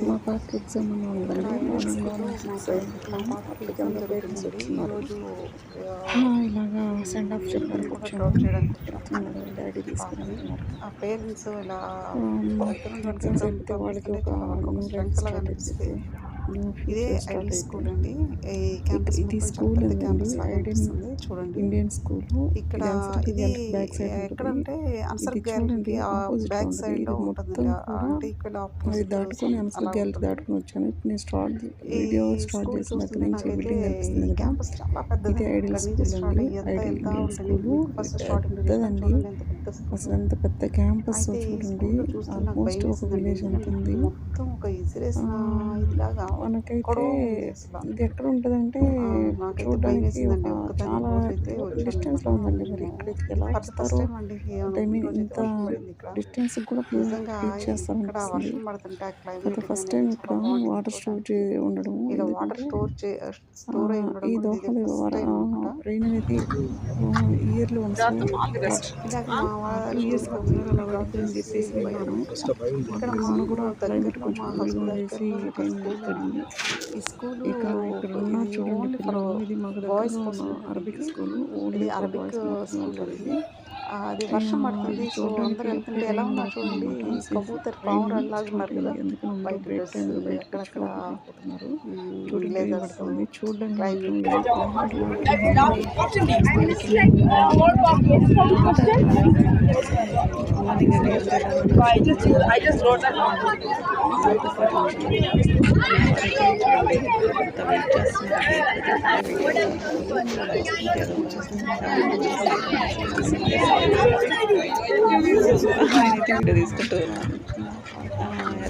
మా పాపకి ఎగ్జామ్ అని ఇక్కడ ఉందండి. ఐడియల్ మార్నింగ్ స్కూల్లో మార్నింగ్ 6 మా అయింది. పాపకి అప్పటికి ఎగ్జామ్ అందరూ పేరెంట్స్ జరుగుతుందండి. వచ్చిన్నారు. ఈరోజు ఇలాగా సెండ్ ఆఫ్ చెప్పడానికి కూడా వచ్చాము. డ్రాప్ చేయడానికి వచ్చాము చెప్తున్నారు డాడీ తీసుకుని పాపని. వెళ్తున్నారు. ఆ పేరెంట్స్ ఇలా దగ్గర నుండి ఎగ్జామ్స్ దగ్గర అయిపోతే వాళ్ళకి పంపిస్తుంటే ఒక చాలా వాళ్ళకి ఒక న్యూ లైఫ్ స్ట్రెంగ్త్ లాగా స్టార్ట్ అనిపిస్తుంది. అయిపోద్ది. న్యూ ఇదే ఫ్యూచర్ స్టార్ట్ ఐడియల్ అయిద్ది. స్కూల్ అండి. ఈ క్యాంపస్ ఇది మొత్తం చాలా స్కూల్ పెద్ద ఉందండి. క్యాంపస్ లాగా ఐడియన్ అనిపిస్తుంది చూడండి. Indian school. ఇక్కడ ఇది అన్సర్కిల్ ఇది గ్యాలరీకి బ్యాక్ సైడ్ ఉంటుంది. ఎక్కడంటే అన్సర్ ఇది చూడండి గ్యాలరీకి ఆ ఆపోజిట్లో బ్యాక్ ఉంటుంది. సైడ్ లో ఇది మొత్తం ఉంటుందండి. కూడా అంటే ఇక్కడ అది ఆపోజిట్ దాటుకొని అన్సర్ అలా గ్యాలరీ ఉంటుంది. దాటుకొని వచ్చాను. ఇప్పుడు నేను ఈ వీడియో స్టార్ట్ స్కూల్ చేసిన దగ్గర చూస్తుంటే నుంచి నాకైతే బిల్డింగ్ ఈ కనిపిస్తుంది కదా. క్యాంపస్ చాలా ఇది పెద్దదండి. ఐడియల్ ఇక్కడ నుంచి స్కూల్ స్టార్ట్ అండి. అయ్యి ఎంత ఐడియల్ వెళ్తా ఇండియన్ ఉంటుంది. స్కూలు. మీకు ఫస్ట్ స్టార్టింగ్ చూసినాక పెద్దదండి. చూడండి ఎంత పెద్ద స్కూల్. అసలు ఎంత పెద్ద క్యాంపస్ అయితే ఈ చూడండి. స్కూల్లో చూస్తే నాకు ఆల్మోస్ట్ భయం ఒక వేసిందండి. విలేజ్ ఎందుకంటే ఉంటుంది. మొత్తం ఒక ఆ, ఇసిరేసిన ఇదిలాగా మనకైతే పొడవు ఉంది అసలు. ఇది ఎక్కడ ఉంటుందంటే నాకైతే భయం చూడడానికి ఒక వేసిందండి. ఒక్కదాన్ని చాలా రోజైతే వచ్చాను డిస్టెన్స్ లో అనమాట. ఉందండి. మరి నేను ఇక్కడికి ఎలా ఫస్ట్ వస్తారో టైం అండి అంటే ఐ మీన్ ఈరోజు అయితే ఇంత వర్షం పడింది ఇక్కడ. డిస్టెన్స్ కూడా నిజంగా టీచ్ ఇక్కడ చేస్తారనిపిస్తుంది. వర్షం పడుతుంటే ఆ అయితే క్లైమేట్ ఫస్ట్ కానీ టైం చాలా ఇక్కడ బాగుంటుంది వాటర్ స్టోర్ చూడడానికి. ఉండడము. ఇలా వాటర్ ఎందుకంటే స్టోర్ అయి ఉండడం ఈ కూడా ఇదే దోహలు ఫస్ట్ టైం అనమాట. రెయిన్ అనేది ఇయర్లీ వన్స్ ఇలాగ మా 2 వాళ్ళు ఇయర్స్కి ఒకసారి అలా డ్రాప్ పడుతుందని చెప్పేసి చేసేసి విన్నాను. ఇక్కడ మా మొన్న కూడా ఊరు క్లైమేట్ దగ్గరలో కొంచెం మా కూల్గా హాస్టల్ ఉండేసి దగ్గరలో ఒక రెయిన్ స్కూల్ పడింది. ఈ స్కూల్ ఇక ఇక్కడ ఉన్న ఇది చూడండి ఓన్లీ ఫర్ పిల్లలు. ఇది మాకు బాయ్స్ దగ్గరలో ఉన్న కోసం అరబిక్ ఇది స్కూల్. ఇది ఓన్లీ ఫర్ అరబిక్ బాయ్స్ మాత్రమే స్కూల్ ఉంటుంది ఇది. ఇది. అది వర్షం పడుతుంది. ఇది సో చూడడానికి అందరు వెళ్తుంటే ఎలా రెయిన్ ఉన్నారు పడుతుంది చూడండి. అనమాట. కబూతర్ రెయిన్ పావురాల్లాగా స్టార్ట్ ఉన్నారు కదా. అయింది. అందుకని అందరూ వైట్ బ్రేక్ డ్రెస్ టైంలో బయటకు వచ్చి అక్కడక్కడ ఫోటోలు దిగుకుంటున్నారు. చూడండి రెయిన్ విలేజర్స్ పడుతుంది. చూడడానికి మాత్రం క్లైమేట్ ఇది climate I just wrote that. Video తీసుకుంటూ ఉన్నాను.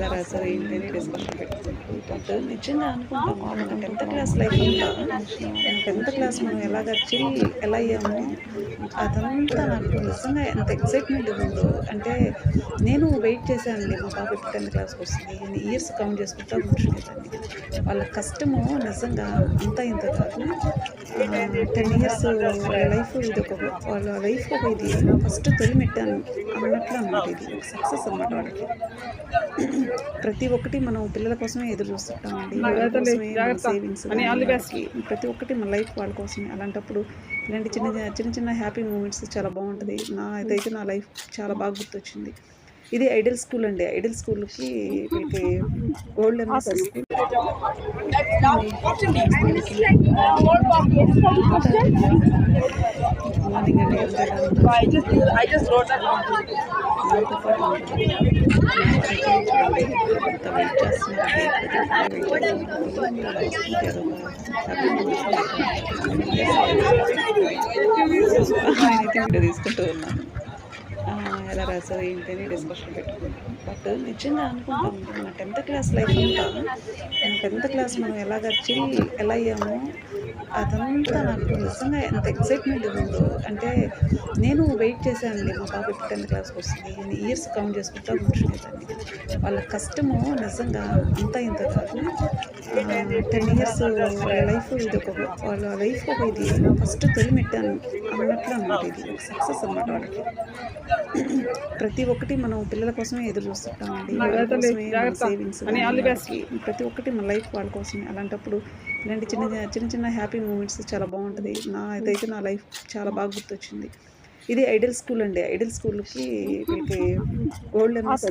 ఎలా రాశారు ఏంటి అని డిస్కషన్ పెట్టుకుంటూ నిజంగా అనుకుంటాం మన 10th క్లాస్ లైఫ్ అంతా 10th క్లాస్ మనం ఎలాగ చిల్ ఎలా అయ్యామో అదంతా నాకు నిజంగా ఎంత ఎక్సైట్మెంట్ ఉందో. అంటే నేను వెయిట్ చేశానండి మా పాప ఇప్పుడు 10th క్లాస్కి వస్తుంది అని ఇయర్స్ కౌంట్ చేసుకుంటా కూర్చునేదాన్ని. వాళ్ళ కష్టము నిజంగా అంతా ఇంత కాదు. 10 ఇయర్స్ వాళ్ళ లైఫ్ ఇది వాళ్ళ లైఫ్ ఒక ఇది ఫస్ట్ తొలిమెట్టాను అన్నట్లు అనమాట. ఇది ఒక సక్సెస్ అనమాట వాళ్ళకి. ప్రతి ఒక్కటి మనం పిల్లల కోసమే ఎదురు చూస్తుంటామండి. సేవింగ్స్ ప్రతి ఒక్కటి మన లైఫ్ వాళ్ళ కోసమే. అలాంటప్పుడు ఇలాంటి చిన్న చిన్న హ్యాపీ మూమెంట్స్ చాలా బాగుంటుంది. ఇదైతే నా లైఫ్ చాలా బాగా గుర్తొచ్చింది. ఇది ఐడియల్ స్కూల్ అండి. ఐడియల్ స్కూల్కి వీళ్ళకి ఓల్డ్ ఎంఎస్ స్కూల్. మార్నింగ్ అండి I just wrote that. నాతో పాటు ఎంత వెయిట్ చేస్తున్నారు. నేనైతే వీడియో తీసుకుంటూ ఉన్నాను. ఎలా రాశారు ఏంటి అని డిస్కషన్ పెట్టుకుంటాం. బట్ నిజంగా అనుకుంటాం మన 10th క్లాస్ లైఫ్ అంతా 10th క్లాస్ మనం ఎలాగ చిల్ ఎలా అయ్యామో అదంతా నాకు నిజంగా ఎంత ఎక్సైట్మెంట్ ఉందో. అంటే నేను వెయిట్ చేశానండి మా పాప ఇప్పుడు 10th క్లాస్కి వస్తుంది అని ఇయర్స్ కౌంట్ చేసుకుంటా కూర్చునేదాన్ని. వాళ్ళ కష్టము నిజంగా అంతా ఇంత కాదు. 10 ఇయర్స్ వాళ్ళ లైఫ్ ఇది వాళ్ళ లైఫ్ ఒక ఇది ఫస్ట్ తొలిమెట్టాను అన్నట్లు అనమాట. ఇది ఒక సక్సెస్ అనమాట వాళ్ళకి. ప్రతి ఒక్కటి మనం పిల్లల కోసమే ఎదురు చూస్తుంటామండి. సేవింగ్స్ ప్రతి ఒక్కటి మన లైఫ్ వాళ్ళ కోసమే. అలాంటప్పుడు ఇలాంటి చిన్న హ్యాపీ మూమెంట్స్ చాలా బాగుంటుంది. ఇదైతే నా లైఫ్ చాలా బాగా గుర్తొచ్చింది. ఇది ఐడియల్ స్కూల్ అండి. ఐడియల్ స్కూల్కి వీళ్ళకి ఓల్డ్ ఎంఎస్